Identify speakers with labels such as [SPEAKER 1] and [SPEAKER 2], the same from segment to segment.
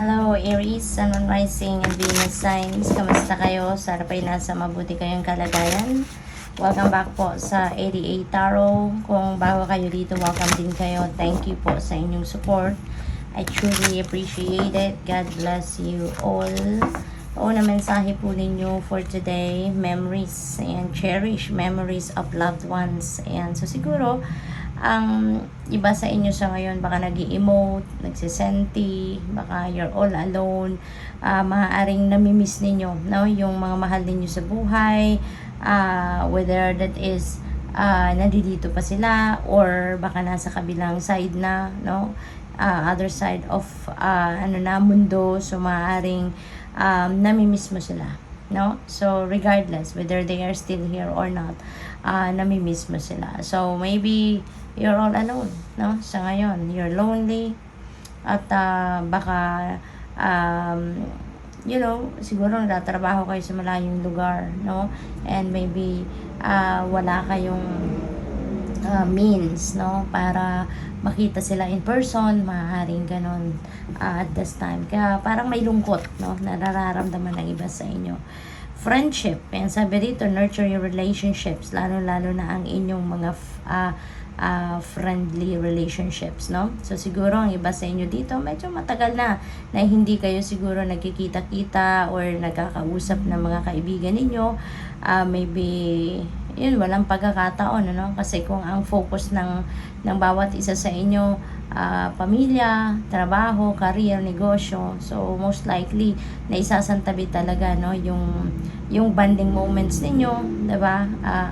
[SPEAKER 1] Hello Aries, Sun, Moon, Rising, and Venus signs. Kamusta kayo? Sana pa'y nasa mabuti kayong kalagayan. Welcome back po sa 88 Tarot. Kung bago kayo dito, welcome din kayo. Thank you po sa inyong support. I truly appreciate it. God bless you all. Una mensahe po ninyo for today, memories and cherish memories of loved ones. Ayan, so siguro, ang iba sa inyo sa ngayon baka nag-i-emote, nagsisenti, baka you're all alone, maaaring namimiss ninyo, no? Yung mga mahal ninyo sa buhay, whether that is nandito pa sila or baka nasa kabilang side na, no? Other side of mundo, so maaaring namimiss mo sila, no? So regardless whether they are still here or not, namimiss mo sila. So maybe you're all alone, no? Sa ngayon, you're lonely at baka siguro nagtatrabaho kayo sa malayong lugar, no? And maybe wala kayong means, no, para makita sila in person, maaaring ganon at this time. Kaya parang may lungkot, no, na nararamdaman ng iba sa inyo. Friendship, and sabi dito, nurture your relationships, lalo-lalo na ang inyong mga friendly relationships, no? So siguro ang iba sa inyo dito medyo matagal na hindi kayo siguro nagkikita-kita or nagkakausap ng mga kaibigan ninyo. Maybe yun, walang pagkakataon, ano? Kasi kung ang focus ng bawat isa sa inyo, pamilya, trabaho, career, negosyo, so most likely na isasantabi talaga, no, yung bonding moments ninyo, 'di ba?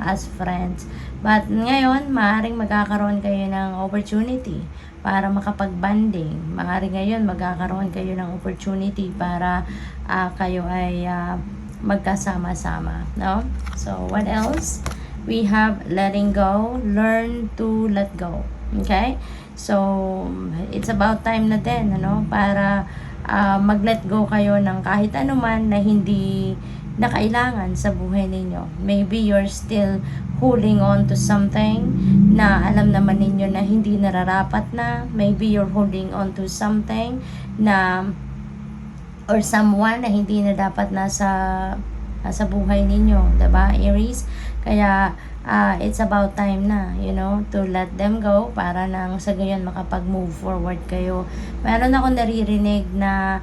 [SPEAKER 1] As friends. But ngayon, maaaring magkakaroon kayo ng opportunity para makapag-bonding. Maaaring ngayon magkakaroon kayo ng opportunity para kayo ay magkasama-sama, no? So what else? We have letting go, learn to let go. Okay? So it's about time na din, ano, para mag-let go kayo ng kahit anuman na hindi na kailangan sa buhay ninyo. Maybe you're still holding on to something na alam naman ninyo na hindi nararapat na. Maybe you're holding on to something na or someone na hindi na dapat nasa buhay ninyo, 'di ba, Aries? Kaya it's about time na, you know, to let them go para nang sa gayon makapag-move forward kayo. Meron akong naririnig na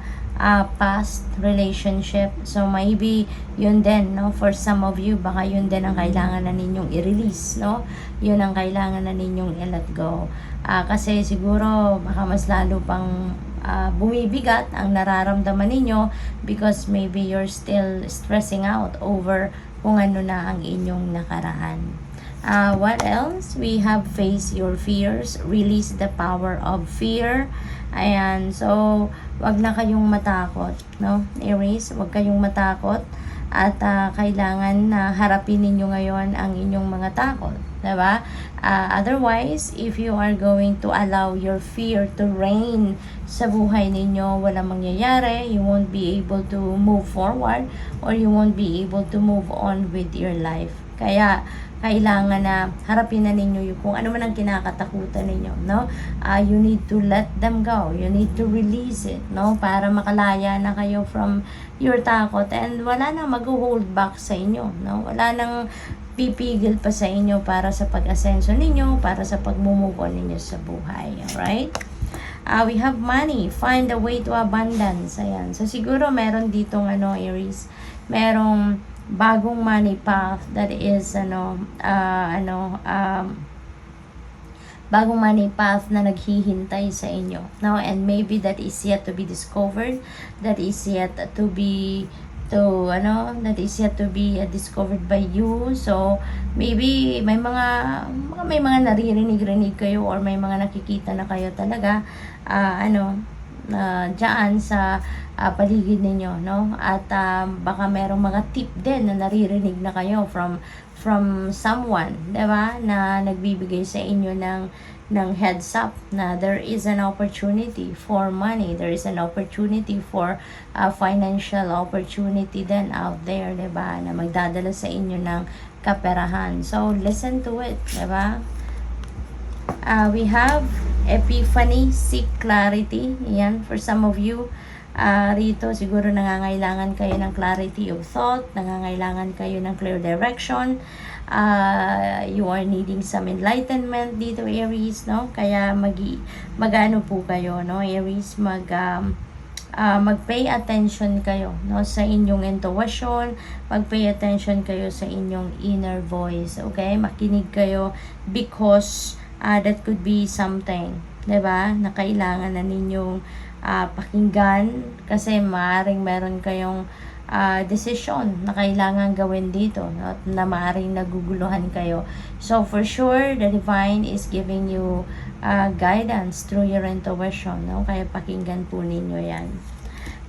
[SPEAKER 1] past relationship. So maybe yun din, no, for some of you, baka yun din ang kailangan na ninyong i-release, no? Yun ang kailangan na ninyong i-let go. Kasi siguro baka mas lalo pang bumibigat ang nararamdaman ninyo because maybe you're still stressing out over kung ano na ang inyong nakaraan. What else? We have face your fears, release the power of fear. Ayan, so wag na kayong matakot, no, Aries, wag kayong matakot at kailangan na harapin ninyo ngayon ang inyong mga takot, diba? Otherwise, if you are going to allow your fear to reign sa buhay ninyo, walang mangyayari. You won't be able to move forward or you won't be able to move on with your life. Kaya kailangan na harapin na ninyo yung kung ano man ang kinakatakutan ninyo, no? You need to let them go. You need to release it, no? Para makalaya na kayo from your takot and wala nang mag-hold back sa inyo, no? Wala nang pipigil pa sa inyo para sa pag-asenso ninyo, para sa pag-move on ninyo sa buhay. Alright? We have money. Find a way to abundance. Ayan. So siguro meron ditong Aries, merong bagong money path that is bagong money path na naghihintay sa inyo, no? And maybe that is yet to be discovered, that is yet to be discovered by you. So maybe may mga naririnig kayo or may mga nakikita na kayo talaga dyan sa paligid ninyo, no? At baka merong mga tip din na naririnig na kayo from someone, 'di ba, na nagbibigay sa inyo ng heads up na there is an opportunity for money, there is an opportunity for financial opportunity then out there, 'di ba, na magdadala sa inyo ng kaperahan. So listen to it, 'di ba? We have epiphany, seek clarity. Yan, for some of you, Rito siguro nangangailangan kayo ng clarity of thought, nangangailangan kayo ng clear direction, you are needing some enlightenment dito, Aries, no? Kaya mag-ano po kayo, no, Aries, mag-pay attention kayo, no, sa inyong intuition, mag-pay attention kayo sa inyong inner voice, okay? Makinig kayo because that could be something, 'di ba? Na kailangan na ninyong pakinggan kasi maaaring meron kayong decision na kailangan gawin dito, no? Na maaaring naguguluhan kayo. So for sure, the divine is giving you guidance through your intuition, no? Kaya pakinggan po ninyo yan.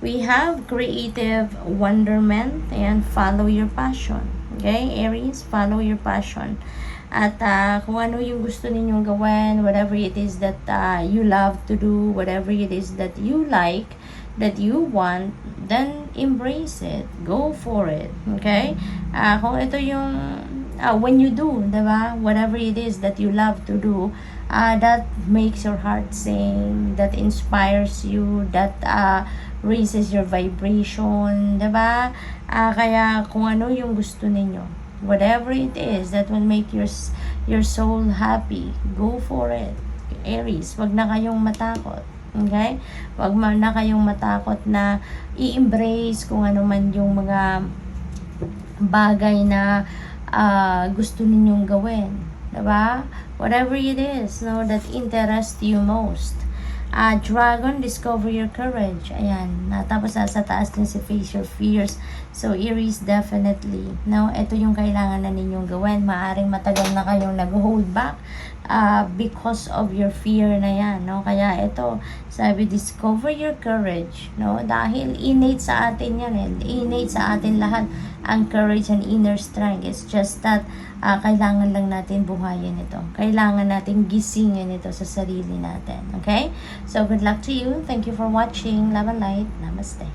[SPEAKER 1] We have creative wonderment and follow your passion. Okay, Aries, follow your passion. At kung ano yung gusto ninyong gawin, whatever it is that you love to do, whatever it is that you like, that you want, then embrace it. Go for it. Okay? Kung ito yung when you do, diba? Whatever it is that you love to do, that makes your heart sing, that inspires you, that raises your vibration, diba? Kaya kung ano yung gusto ninyo, whatever it is that will make your soul happy, go for it. Aries, wag na kayong matakot. Okay? Wag na kayong matakot na i-embrace kung ano man yung mga bagay na gusto ninyong gawin. Diba? Whatever it is, no, that interests you most. Dragon, discover your courage. Ayan. Tapos sa taas din si face your fears. So, Aries, definitely. No, ito yung kailangan na ninyong gawin. Maaring matagal na kayong nag-hold back because of your fear na yan. No? Kaya ito, sabi, discover your courage. No? Dahil innate sa atin yan. Innate sa atin lahat ang courage and inner strength. It's just that kailangan lang natin buhayin ito. Kailangan natin gisingin ito sa sarili natin. Okay? So, good luck to you. Thank you for watching. Love and light. Namaste.